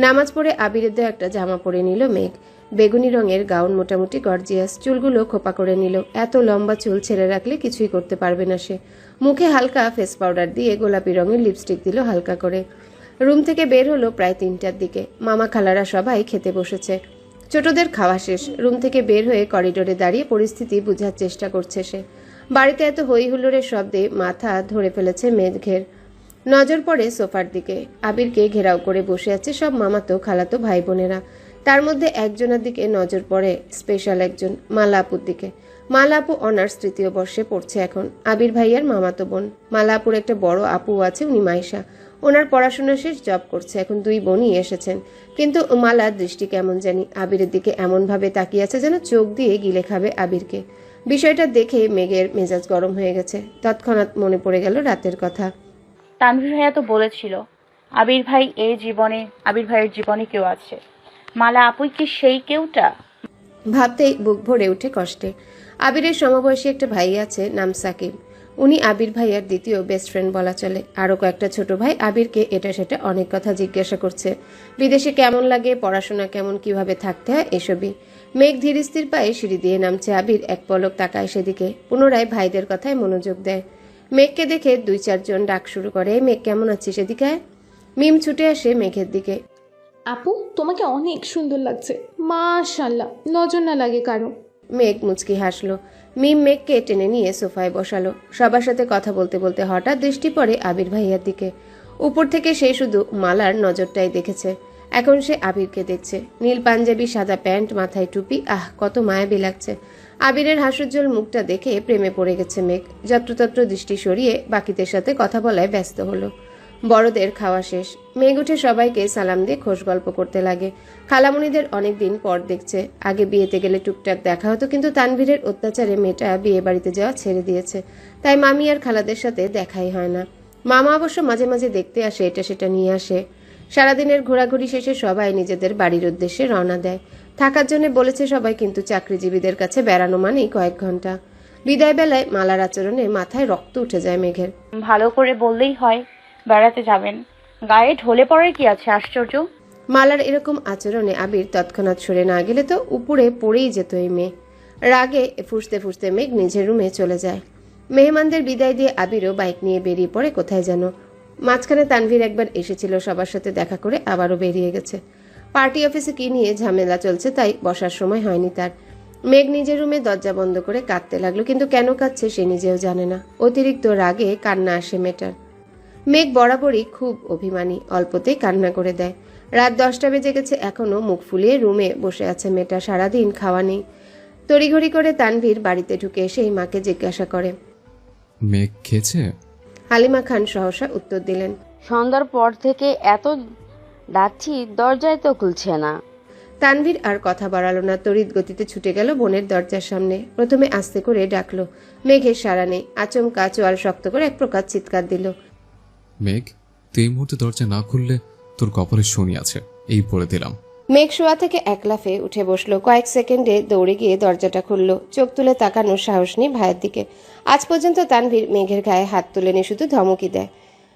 নামাজ পড়ে আবিরের দেওয়া একটা জামা পরে নিল মেঘ। বেগুনি রঙের গাউন, মোটামুটি গর্জিয়াস। চুলগুলো খোপা করে নিল। এত লম্বা চুল ছেড়ে রাখলে কিছুই করতে পারবে না সে। মুখে হালকা ফেস পাউডার দিয়ে গোলাপি রঙের লিপস্টিক দিল হালকা করে। রুম থেকে বের হলো প্রায় 3টার দিকে। মামা খালারা সবাই খেতে বসেছে। ছোটদের খাওয়া শেষ। রুম থেকে বের হয়ে করিডোরে দাঁড়িয়ে পরিস্থিতি বোঝার চেষ্টা করছে সে। বাড়িতে এত হই হুল্লোড়ের শব্দে মাথা ধরে ফেলেছে মেঘের। নজর পড়ে সোফার দিকে। আবিরকে ঘেরাও করে বসে আছে সব মামাতো খালাতো ভাই বোনেরা। তার মধ্যে একজনের দিকে নজর পড়ে, স্পেশাল একজন, মালা আপুর দিকে। মালা আপু অনার্স 3য় বর্ষে পড়ছে এখন। আবির ভাইয়ার মামাতো বোন। মালা আপুর একটা বড় আপু আছে, উনি মাইশা। ওনার পড়াশোনা শেষ, জব করছে এখন। 2 বোনই এসেছেন। কিন্তু মালার দৃষ্টি কেমন জানি আবিরের দিকে এমনভাবে তাকিয়ে আছে যেন চোখ দিয়ে গিলে খাবে আবিরকে। বিষয়টা দেখে মেঘের মেজাজ গরম হয়ে গেছে। তৎক্ষণাৎ মনে পড়ে গেল রাতের কথা। তানভীর ভাইয়া তো বলেছিল আবির ভাইয়ের জীবনে কেউ আছে। মালা আপুই কি সেই কেউটা? ভাবতেই বুক ভরে উঠে কষ্টে। আবিরের সমবয়সী একটা ভাই আছে, নাম সাকিব। উনি আবির ভাইয়ার দ্বিতীয় বেস্ট ফ্রেন্ড বলা চলে। আরও কয়েকটা ছোট ভাই আবিরকে এটা সেটা অনেক কথা জিজ্ঞাসা করছে। বিদেশে কেমন লাগে, পড়াশোনা কেমন, কিভাবে থাকতে হয়, এসবই। মেঘ ধীর স্থির পায়ে সিঁড়ি দিয়ে নামছে। আবির এক পলক তাকায় সেদিকে। পুনরায় ভাইদের কথায় মনোযোগ দেয়। মেঘকে দেখে 2-4 জন ডাক শুরু করে, মেঘ কেমন আছিস, এদিকে আয়। মিম ছুটে আসে মেঘের দিকে। আপু, তোমাকে অনেক সুন্দর লাগছে, মাশাআল্লাহ, নজর না লাগে কারো। মেঘ মুচকি হাসলো। মিম মেঘকে টেনে নিয়ে সোফায় বসালো। সবার সাথে কথা বলতে বলতে হঠাৎ দৃষ্টি পড়ে আবির ভাইয়ার দিকে। উপর থেকে সে শুধু মালার নজরটাই দেখেছে। এখন সে আবিরকে দেখছে। নীল পাঞ্জাবি, সাদা প্যান্ট, মাথায় টুপি, আহ কত মায়াবী লাগছে। আবিরের হাস্যোজ্জ্বল মুখটা দেখে প্রেমে পড়ে গেছে মেঘ। যত্রতত্র দৃষ্টি সরিয়ে বাকিদের সাথে কথা বলায় ব্যস্ত হলো। বড়দের খাওয়া শেষ। মেঘ উঠে সবাইকে সালাম দিয়ে খোশ গল্প করতে লাগে। খালামণিদের অনেকদিন পর দেখছে। আগে বিয়েতে গেলে টুকটাক দেখা হতো, কিন্তু তানভীরের অত্যাচারে মেয়েটা বিয়ে বাড়িতে যাওয়া ছেড়ে দিয়েছে। তাই মামি আর খালাদের সাথে দেখাই হয় না। মামা অবশ্য মাঝে মাঝে দেখতে আসে, এটা সেটা নিয়ে আসে। সারাদিনের ঘোরাঘুরি শেষে সবাই নিজেদের বাড়ির উদ্দেশ্যে রওনা দেয়। থাকার জন্য বলেছে সবাই, কিন্তু চাকরিজীবীদের কাছে বেড়ানো মানেই কয়েক ঘন্টা। বিদায় বেলায় মালার আচরণে মাথায় রক্ত উঠে যায় মেঘের। ভালো করে বললেই হয় বেড়াতে যাবেন, গায়ে ঢলে পড়ে কি আছে, আশ্চর্য। মালার এরকম আচরণে আবির তৎক্ষণাৎ সরে না গেলে তো উপরে পড়েই যেত এই মেয়ে। রাগে ফুঁসতে ফুঁসতে মেঘ নিজের রুমে চলে যায়। মেহমানদের বিদায় দিয়ে আবিরও বাইক নিয়ে বেরিয়ে পড়ে কোথায় যেন। মাঝখানে তানভীর একবার এসেছিল, সবার সাথে দেখা করে আবারও বেরিয়ে গেছে। পার্টি অফিসে কি নিয়ে ঝামেলা চলছে, তাই বসার সময় হয়নি তার। মেঘ নিজের রুমে দরজা বন্ধ করে কাঁদতে লাগলো, কিন্তু কেন কাঁদছে সে নিজেও জানে না। অতিরিক্ত রাগে কান্না আসে মেয়েটার। মেঘ বরাবরই খুব অভিমানী, অল্পতেই কান্না করে দেয়। রাত 10টা বেজে গেছে, এখনো মুখ ফুলিয়ে রুমে বসে আছে মেয়েটা। সারাদিন খাওয়া নেই। তড়িঘড়ি করে তানভীর বাড়িতে ঢুকে এসেই মাকে জিজ্ঞাসা করে। মেঘ খেয়েছে? হালিমা খান সহসা উত্তর দিলেন। সন্ধ্যার পর থেকে এত ডাকছি, দরজায় তো খুলছে না। তানভীর আর কথা বাড়ালো না, তড়িৎ গতিতে ছুটে গেল বোনের দরজার সামনে। প্রথমে আস্তে করে ডাকলো। মেঘের সাড়া নেই। আচমকা চোয়াল শক্ত করে এক প্রকার চিৎকার দিল। মেঘ, তুই এই মুহূর্তে দরজা না খুললে তোর কপালে শনি আছে, এই বলে দিলাম। মেঘ শোয়া থেকে এক লাফে উঠে বসলো। কয়েক সেকেন্ডে দৌড়ে গিয়ে দরজাটা খুলল। চোখ তুলে তাকানোর সাহস নেই ভাইয়ের দিকে। আজ পর্যন্ত তানভীর মেঘের গায়ে হাত তুলেনি, শুধু ধমকি দেয়।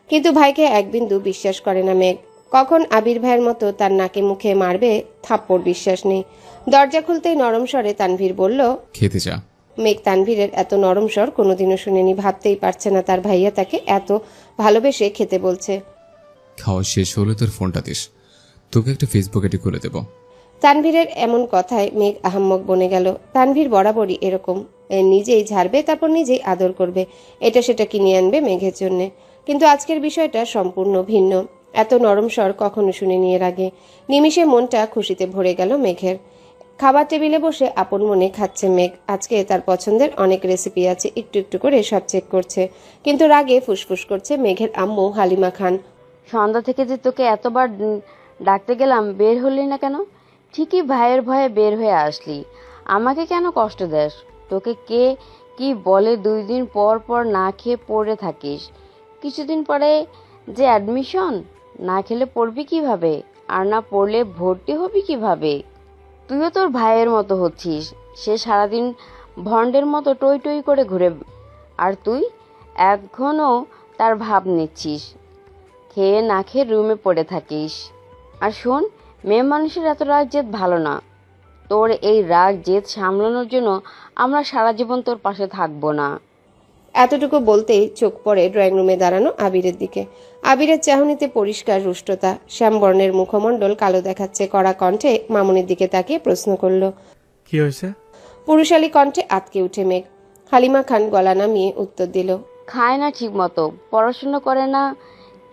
কিন্তু ভাইকে এক বিন্দু বিশ্বাস করে না মেঘ। কখন আবির ভাইয়ের মতো তার নাকে মুখে মারবে থাপ্পড় বিশ্বাস নেই। দরজা খুলতেই নরম স্বরে তানভীর বলল, খেতে যা। মেঘ তানভীরের এত নরম স্বর কোনোদিনও শুনেনি। ভাবতেই পারছে না তার ভাইয়া তাকে এত ভালোবেসে খেতে বলছে। খাওয়া শেষ হলে তোর ফোনটা দিস, তোকে একটা ফেসবুক আইডি খুলে দেবো। তানভীরের এমন কথায় মেঘ আহাম্মক বনে গেল। তানভীর বরাবরই এরকম, নিজেই ঝাড়বে তারপর নিজেই আদর করবে, এটা সেটা কিনে আনবে মেঘের জন্যে। কিন্তু আজকের বিষয়টা সম্পূর্ণ ভিন্ন। এত নরম স্বর কখনো শুনিনি এর আগে। নিমিষে মনটা খুশিতে ভরে গেল মেঘের। খাবার টেবিলে বসে আপন মনে খাচ্ছে মেঘ। আজকে তার পছন্দের অনেক রেসিপি আছে, একটু একটু করে সব চেক করছে। কিন্তু রাগে ফুসফুস করছে মেঘের আম্মু হালিমা খান। সন্ধ্যা থেকে যে তোকে এতবার ডাকতে গেলাম, বের হলি না কেন? ঠিকই ভাইয়ের ভয়ে বের হয়ে আসলি। আমাকে কেন কষ্ট দেস? তোকে কে কি বলে 2 দিন পর পর না খেয়ে পড়ে থাকিস? কিছুদিন পরে যে অ্যাডমিশন, না খেলে পড়বি কিভাবে? আর না পড়লে ভর্তি হবি কিভাবে? তুইও তোর ভাইয়ের মতো হচ্ছিস। সে সারাদিন ভন্ডের মতো টই টই করে ঘুরে, আর তুই এখনও তার ভাব নিচ্ছিস। খেয়ে না খেয়ে রুমে পড়ে থাকিস। আর শোন, মেয়ে মানুষের এত রাগ জেদ ভালো না। তোর এই রাগ জেদ সামলানোর জন্য আমরা সারা জীবন তোর পাশে থাকবো না। এতটুকু বলতেই চোখ পড়ে ড্রয়িং রুমে দাঁড়ানো আবিরের দিকে। আবিরের চাহনিতে পরিষ্কার রুষ্টতা, শ্যামবর্ণের মুখমণ্ডল কালো দেখাচ্ছে। কড়া কণ্ঠে মামুনির দিকে তাকিয়ে প্রশ্ন করল। কি হয়েছে? পুরুষালী কণ্ঠে আতকে উঠে মেঘ। হালিমা খান গলা নামিয়ে উত্তর দিল। খায় না ঠিক মতো, পড়াশোনা করে না,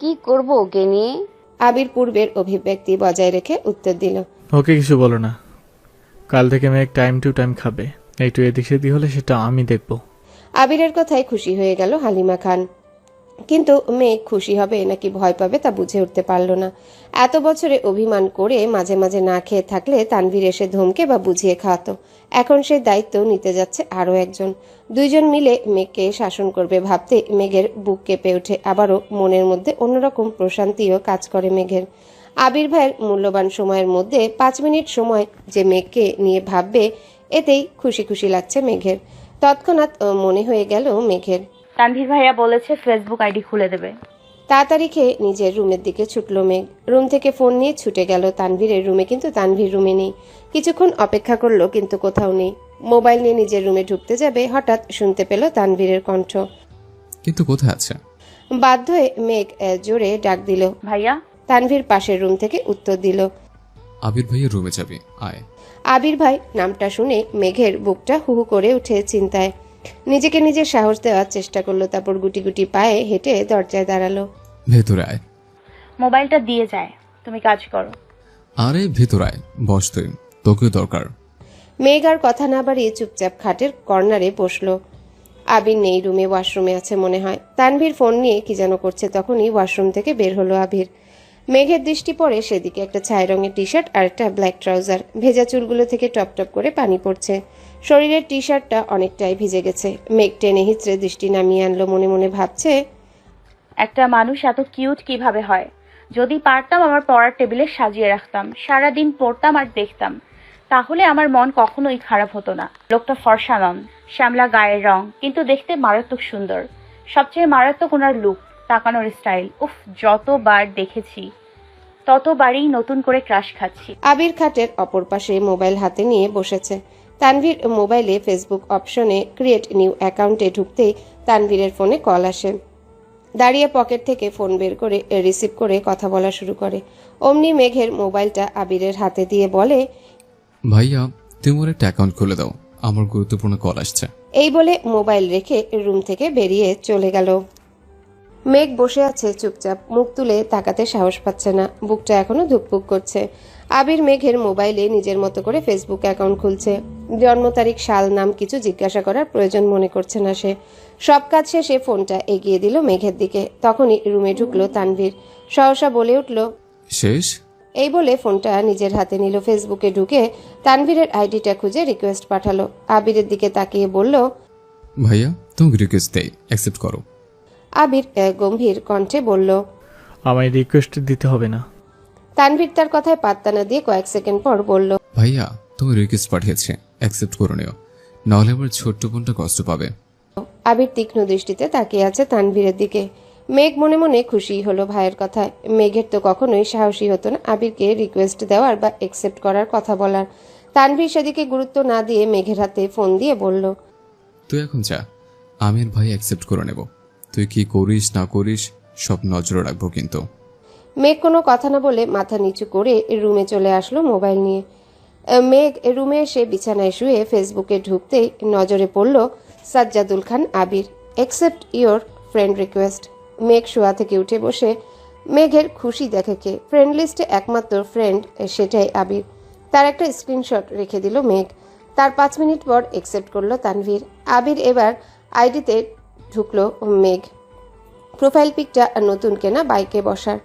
কি করব ওকে নিয়ে? আবির পূর্বের অভিব্যক্তি বজায় রেখে উত্তর দিল। ওকে কিছু বলো না, কাল থেকে মেঘ টাইম টু টাইম খাবে। একটু এদিক সেদিক হলে সেটা আমি দেখব। আবিরের কথায় খুশি হয়ে গেল হালিমা খান, কিন্তু মেঘ খুশি হবে নাকি ভয় পাবে তা বুঝে উঠতে পারল না। এত বছরে অভিমান করে মাঝে মাঝে না খেয়ে থাকলে তানভীর এসে ধমকে বা বুঝিয়ে খাওয়াতো। এখন সেই দায়িত্ব নিতে যাচ্ছে আরও একজন। দুইজন মিলে মেঘকে শাসন করবে ভাবতে মেঘের বুক কেঁপে ওঠে। আবারও মনের মধ্যে অন্যরকম প্রশান্তিও কাজ করে মেঘের। আবির ভাইয়ের মূল্যবান সময়ের মধ্যে 5 মিনিট সময় যে মেঘকে নিয়ে ভাববে, এতেই খুশি খুশি লাগছে মেঘের। তৎক্ষণাৎ মনে হয়ে গেল মেঘের, তানভীর ভাইয়া বলেছে ফেসবুক আইডি খুলে দেবে। তাড়াতাড়ি খেয়ে নিজের রুমের দিকে ছুটল মেঘ। রুম থেকে ফোন নিয়ে ছুটে গেল তানভীরের রুমে, কিন্তু তানভীর রুমে নেই। কিছুক্ষণ অপেক্ষা করলো কিন্তু কোথাও নেই। মোবাইল নিয়ে নিজের রুমে ঢুকতে যাবে, হঠাৎ শুনতে পেল তানভীরের কণ্ঠ। কিন্তু কোথায় আছে? বাধ্য হয়ে মেঘ জোরে ডাক দিল। ভাইয়া। তানভীর পাশের রুম থেকে উত্তর দিল। আবির ভাইয়ের রুমে যাবি, আয়। আবির ভাই নামটা শুনে মেঘের বুকটা হুহু করে উঠে চিন্তায়। নিজেকে নিজের সাহস দেওয়ার চেষ্টা করলো, তারপর গুটি গুটি পায়ে হেঁটে দরজায় দাঁড়ালো। ভেতরে আয়। মোবাইলটা দিয়ে যায়, তুমি কাজ করো। আরে ভেতরে আয়, বস তুই, তোকেও দরকার। মেঘ আর কথা না বাড়িয়ে চুপচাপ খাটের কর্নারে বসলো। আবির নেই রুমে, ওয়াশরুমে আছে মনে হয়। তানভীর ফোন নিয়ে কি যেন করছে, তখনই ওয়াশরুম থেকে বের হলো আবির। মেঘের দৃষ্টি পড়ে সেদিকে। একটা ছাই রঙের টি শার্ট আর একটা ব্ল্যাক ট্রাউজার। ভেজা চুলগুলো থেকে টপ টপ করে পানি পড়ছে। শরীরের টি শার্টটা অনেকটাই ভিজে গেছে। মেঘ টেনে হিচড়ে দৃষ্টি নামিয়ে আনলো, মনে মনে ভাবছে, একটা মানুষ এত কিউট কিভাবে হয়? যদি পারতাম আমার পড়ার টেবিলে সাজিয়ে রাখতাম, সারাদিন পড়তাম আর দেখতাম, তাহলে আমার মন কখনোই খারাপ হতো না। লোকটা ফর্সা নন, শ্যামলা গায়ের রং, কিন্তু দেখতে মারাত্মক সুন্দর। সবচেয়ে মারাত্মক ওনার লুক, তাকানোর স্টাইল। উফ, যতবার দেখেছি ততবারই নতুন করে ক্রাশ খাচ্ছি। আবির খাটের অপর পাশে মোবাইল হাতে নিয়ে বসেছে। তানভীর মোবাইলে ফেসবুক অপশনে ক্রিয়েট নিউ অ্যাকাউন্টে ঢুকতেই তানভীরের ফোনে কল আসে। দাঁড়িয়ে পকেট থেকে ফোন বের করে রিসিভ করে কথা বলা শুরু করে। অমনি মেঘের মোবাইলটা আবিরের হাতে দিয়ে বলে, ভাইয়া তুমি ওর একটা অ্যাকাউন্ট খুলে দাও, আমার গুরুত্বপূর্ণ কল আসছে। এই বলে মোবাইল রেখে রুম থেকে বেরিয়ে চলে গেল। মেঘ বসে আছে চুপচাপ, মুখ তুলে তাকাতে সাহস পাচ্ছে না। বুকটা এখনো ধুকপুক করছে। আবির মেঘের মোবাইলে নিজের মতো করে ফেসবুক অ্যাকাউন্ট খুলছে। জন্ম তারিখ, সাল, নাম কিছু জিজ্ঞাসা করার প্রয়োজন মনে করছে না সে। সব কাজ শেষে ফোনটা এগিয়ে দিল মেঘের দিকে। তখনই রুমে ঢুকলো তানভীর। সহসা বলে উঠল, শেষ? এই বলে ফোনটা নিজের হাতে নিল। ফেসবুকে ঢুকে তানভীরের আইডিটা খুঁজে রিকোয়েস্ট পাঠালো। আবিরের দিকে তাকিয়ে বলল, ভাইয়া তুমি রিকোয়েস্ট দেই, অ্যাকসেপ্ট করো। আবির গম্ভীর কণ্ঠে বলল, আমায় রিকোয়েস্ট দিতে হবে না। তানভীর তার কথায় পাত্তা না দিয়ে কয়েক সেকেন্ড পর বলল, ভাইয়া তুমি রিকোয়েস্ট পাঠিয়েছে, অ্যাকসেপ্ট করে নিও, নাহলে আমার ছোট্ট বোনটা কষ্ট পাবে। আবির তীক্ষ্ণ দৃষ্টিতে তাকিয়ে আছে তানভীরের দিকে। মেঘ মনে মনে খুশি হলো ভাইয়ের কথায়। মেঘের তো কখনোই সাহসী হতো না আবিরকে রিকোয়েস্ট দেওয়ার বা অ্যাকসেপ্ট করার কথা বলার। তানভীর সেদিকে গুরুত্ব না দিয়ে মেঘের হাতে ফোন দিয়ে বলল, তুই এখন যা, আমি আর ভাই অ্যাকসেপ্ট করে নেব। তুই কি করিস না করিস সব নজরে রাখবো কিন্তু। মেঘ কোনো কথা না বলে মাথা নিচু করে রুমে চলে আসলো মোবাইল নিয়ে। মেঘ রুমে এসে বিছানায় শুয়ে ফেসবুকে ঢুকতেই নজরে পড়ল সাজ্জাদুল খান আবির, অ্যাকসেপ্ট ইওর ফ্রেন্ড রিকোয়েস্ট। মেঘ শোয়া থেকে উঠে বসে মেঘের খুশি দেখে কে ফ্রেন্ড লিস্টে একমাত্র ফ্রেন্ড সেটাই আবির। তার একটা স্ক্রিনশট রেখে দিল মেঘ। তার 5 মিনিট পর অ্যাকসেপ্ট করলো তানভীর। আবির এবার আইডিতে ঢুকলো মেঘ। প্রোফাইল পিকটা নতুন কেনা বাইকে বসার,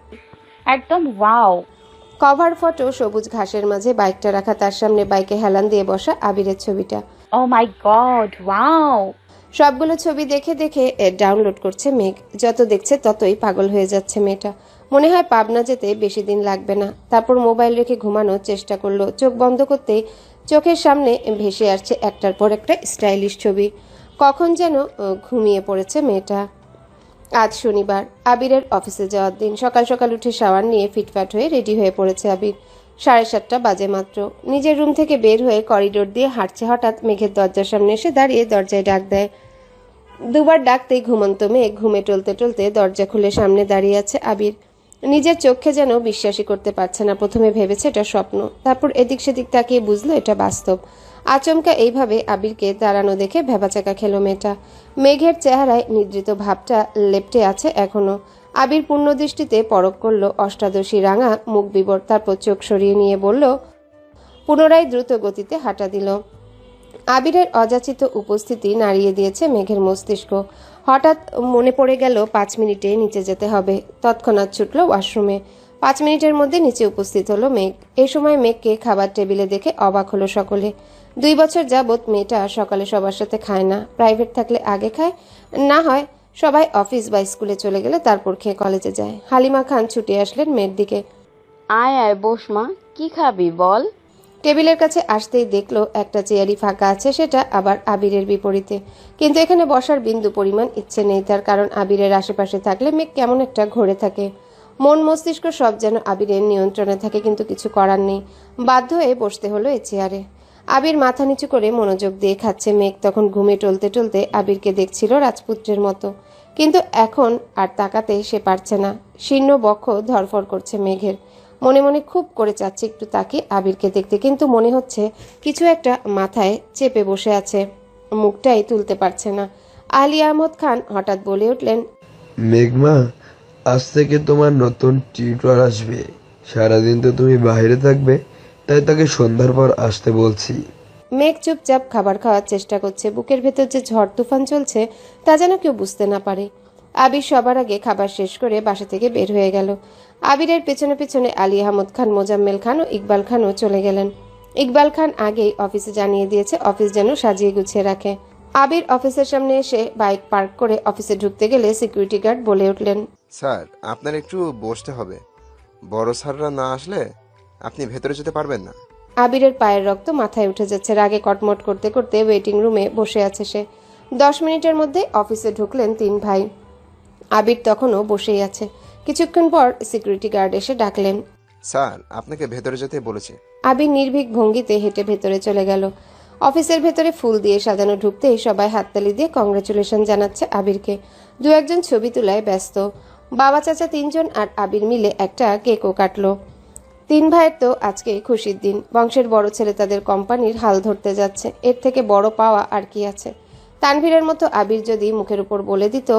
একদম ওয়াও। কভার ফটো সবুজ ঘাসের মাঝে বাইকটা রাখা, তার সামনে বাইকে হেলান দিয়ে বসা আবিরের ছবিটা। ও মাই গড, ওয়াও। সবগুলো ছবি দেখে দেখে ডাউনলোড করছে মেঘ। যত দেখছে ততই পাগল হয়ে যাচ্ছে মেয়েটা। মনে হয় পাবনা যেতে বেশি দিন লাগবে না। তারপর মোবাইল রেখে ঘুমানোর চেষ্টা করলো। চোখ বন্ধ করতেই চোখের সামনে ভেসে আসছে একটার পর একটা স্টাইলিশ ছবি। কখন যেন ঘুমিয়ে পড়েছে মেয়েটা। আজ শনিবার, আবিরের অফিসে যাওয়ার দিন। সকাল সকাল উঠে শাওয়ার নিয়ে ফিটফাট হয়ে রেডি হয়ে পড়েছে আবির। 7:30 বাজে মাত্র। নিজের রুম থেকে বের হয়ে করিডোর দিয়ে হাঁটছে, হঠাৎ মেঘের দরজার সামনে এসে দাঁড়িয়ে দরজায় ডাক দেয়। দুবার ডাকতেই ঘুমন্ত মেঘ ঘুমে টলতে টলতে দরজা খুলে সামনে দাঁড়িয়ে আছে আবির। নিজের চোখে যেন বিশ্বাসই করতে পারছে না। প্রথমে ভেবেছে এটা স্বপ্ন, তারপর এদিক সেদিক তাকিয়ে বুঝলো এটা বাস্তব। আচমকা এইভাবে আবিরকে দাঁড়ানো দেখে ভ্যাবাচাকা খেলো মেয়েটা। মেঘের চেহারায় নিদ্রিত ভাবটা লেপ্টে আছে এখনো। আবির পূর্ণ দৃষ্টিতে পরখ করলো অষ্টাদশী রাঙা মুখ বিবর, তারপর চোখ সরিয়ে নিয়ে বলল, পুনরায় দ্রুত গতিতে হাঁটা দিল। আবিরের অযাচিত উপস্থিতি নাড়িয়ে দিয়েছে মেঘের মস্তিষ্ক। হঠাৎ মনে পড়ে গেল 5 মিনিটে নিচে যেতে হবে। তৎক্ষণাৎ ছুটল ওয়াশরুমে। 5 মিনিটের মধ্যে নিচে উপস্থিত হলো মেঘ। এই সময় মেঘকে খাবার টেবিলে দেখে অবাক হলো সকলে। 2 বছর যাবৎ মেয়েটা সকালে সবার সাথে খায় না। প্রাইভেট থাকলে আগে খায়, না হয় সবাই অফিস বা স্কুলে চলে গেলে তারপর খেয়ে কলেজে যায়। হালিমা খান ছুটে আসলেন মেয়ের দিকে। আয় আয় বস মা, কি খাবি বল। টেবিলের কাছে আসতেই দেখলো একটা চেয়ারই ফাঁকা আছে, সেটা আবার আবিরের বিপরীতে। কিন্তু এখানে বসার বিন্দু পরিমাণ ইচ্ছে নেই তার, কারণ আবিরের আশেপাশে থাকলে মেঘ কেমন একটা ঘুরে থাকে। মন মস্তিষ্ক সব যেন আবিরের নিয়ন্ত্রণে থাকে, কিন্তু কিছু করার নেই। বাধ্য হয়ে বসতে হলো এই চেয়ারে। আবির মাথা নিচু করে মনোযোগ দিয়ে খাচ্ছে। মেঘ তখন ঘুমে টলতে টলতে আবিরকে দেখছিল রাজপুত্রের মতো, কিন্তু এখন আর তাকাতে সে পারছে না। শীর্ণ বক্ষ ধরফর করছে মেঘের। মনে মনে খুব করে চাচ্ছে একটু তাকে আবিরকে দেখতে, কিন্তু মনে হচ্ছে কিছু একটা মাথায় চেপে বসে আছে, মুখটাই তুলতে পারছে না। আলী আহমদ খান হঠাৎ বলে উঠলেন, মেঘমা, আজ থেকে তোমার নতুন টিউটর আসবে। সারাদিন তো তুমি বাইরে থাকবে, তাই তাকে সন্ধ্যার পর আসতে বলছি। মেঘ চুপচাপ খাবার খাওয়ার চেষ্টা করছে। বুকের ভেতর যে ঝড় তুফান চলছে তা যেন কেউ বুঝতে না পারে। আবির সবার আগে খাবার শেষ করে বাসা থেকে বের হয়ে গেল। আবিরের পেছনে পেছনে আলী আহমদ খান, মোজাম্মেল খান ও ইকবাল খানও চলে গেলেন। ইকবাল খান আগেই অফিসে জানিয়ে দিয়েছে অফিস যেন সাজিয়ে গুছিয়ে রাখে। আবির অফিসের সামনে এসে বাইক পার্ক করে অফিসে ঢুকতে গেলে সিকিউরিটি গার্ড বলে উঠলেন, স্যার, আপনার একটু বসতে হবে। বড় স্যাররা না আসলে আপনি ভেতরে যেতে পারবেন না। আবিরের পায়ের রক্ত মাথায় উঠে যাচ্ছে। রাগে কটমট করতে করতে ওয়েটিং রুমে বসে আছে সে। 10 মিনিটের মধ্যে অফিসে ঢুকলেন 3 ভাই। আবির তখনও বসেই আছে। কিছুক্ষণ পর সিকিউরিটি গার্ড এসে ডাকলেন, স্যার, আপনাকে ভেতরে যেতে বলেছে। আবির নির্ভীক ভঙ্গিতে হেঁটে ভেতরে চলে গেল। অফিসের ভেতরে ফুল দিয়ে সাজানো ঢুকতেই সবাই হাততালি দিয়ে কংগ্রেচুলেশন জানাচ্ছে আবিরকে। 2-1 ছবি তোলায় ব্যস্ত। বাবা চাচা 3 জন আর আবির মিলে একটা কেকও কাটলো। 3 ভাইয়ের তো আজকে খুশির দিন। বংশের বড় ছেলে তাদের কোম্পানির হাল ধরতে যাচ্ছে। এর থেকে বড় পাওয়া আর কি আছে। তানভীরের মতো আবির যদি মুখের উপর বলে দিত